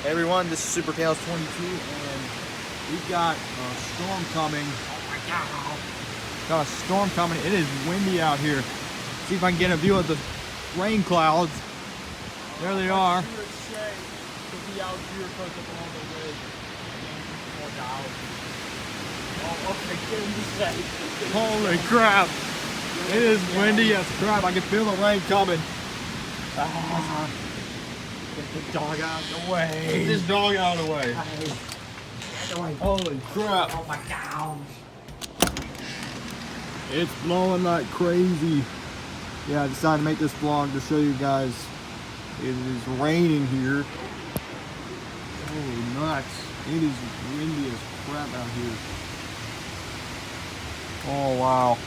Hey everyone, this is Super Tails 22, and we've got a storm coming. Oh my god! Got a storm coming. It is windy out here. See if I can get a view of the rain clouds. There they are. Holy crap! It is windy as crap. I can feel the rain coming. Get the dog out of the way. Get this dog out of the way. Holy crap. Oh my gosh. It's blowing like crazy. Yeah, I decided to make this vlog to show you guys it is raining here. Holy nuts. It is windy as crap out here. Oh wow.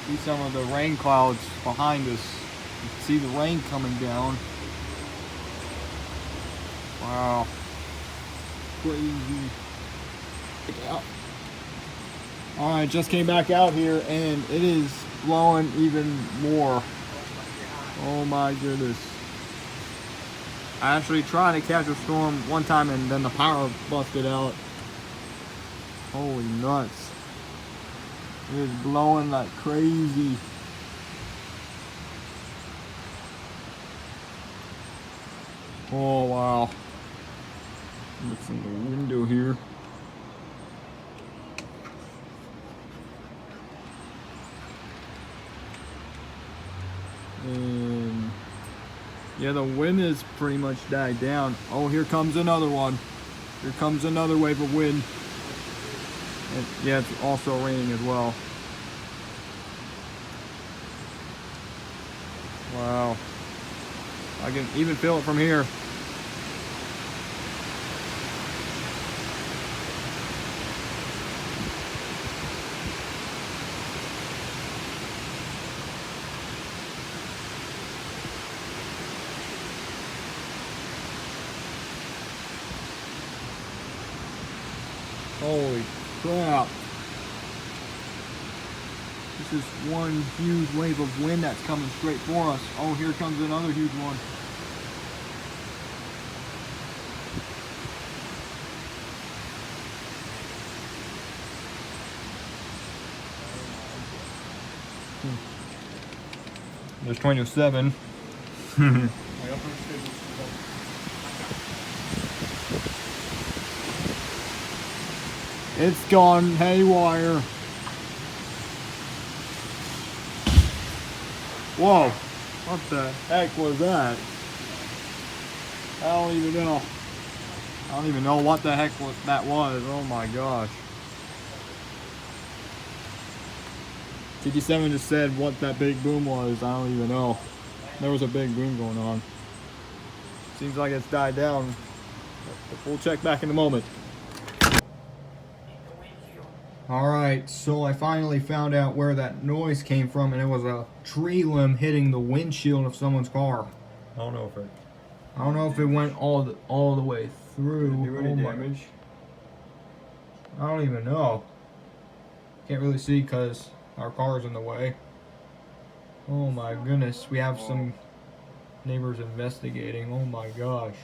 See some of the rain clouds behind us. You can see the rain coming down. Wow. Crazy. Check it out. Alright, just came back out here and it is blowing even more. Oh my goodness. I actually tried to catch a storm one time and then the power busted out. Holy nuts. It is blowing like crazy. Oh wow. Look from the window here. And yeah, the wind has pretty much died down. Oh, here comes another one. Here comes another wave of wind. And yeah, it's also raining as well. Wow. I can even feel it from here. Holy crap. This is one huge wave of wind that's coming straight for us. Oh, here comes another huge one. There's 27. It's gone haywire. Whoa, what the heck was that? I don't even know. I don't even know what the heck that was. Oh my gosh. 57 just said what that big boom was. I don't even know. There was a big boom going on. Seems like it's died down. We'll check back in a moment. Alright, so I finally found out where that noise came from, and it was a tree limb hitting the windshield of someone's car. I don't know if it went all the way through. Did it do any damage? I don't even know. Can't really see because our car's in the way. Oh my goodness, we have some neighbors investigating. Oh my gosh.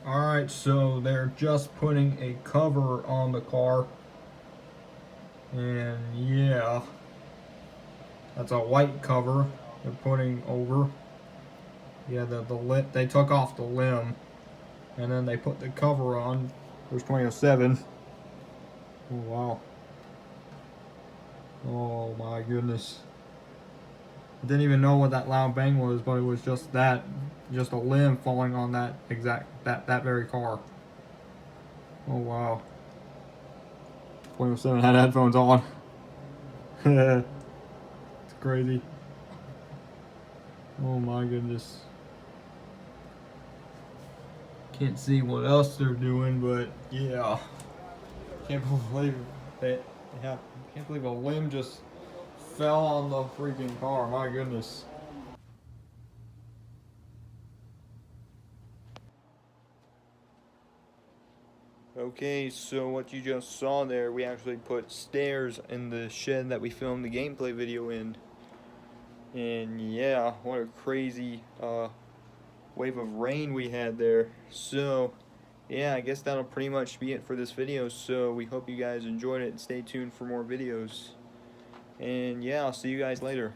Alright, so they're just putting a cover on the car. And yeah, that's a white cover they're putting over. Yeah, they took off the limb and then they put the cover on. There's 27. Oh wow. Oh my goodness. I didn't even know what that loud bang was, but it was just a limb falling on that very car. Oh wow. 27 had headphones on. It's crazy. Oh my goodness. Can't see what else they're doing, but yeah. Can't believe it. Yeah, can't believe a limb just fell on the freaking car. My goodness. Okay, so what you just saw there, we actually put stairs in the shed that we filmed the gameplay video in. And yeah, what a crazy wave of rain we had there. So yeah, I guess that'll pretty much be it for this video. So we hope you guys enjoyed it and stay tuned for more videos. And yeah, I'll see you guys later.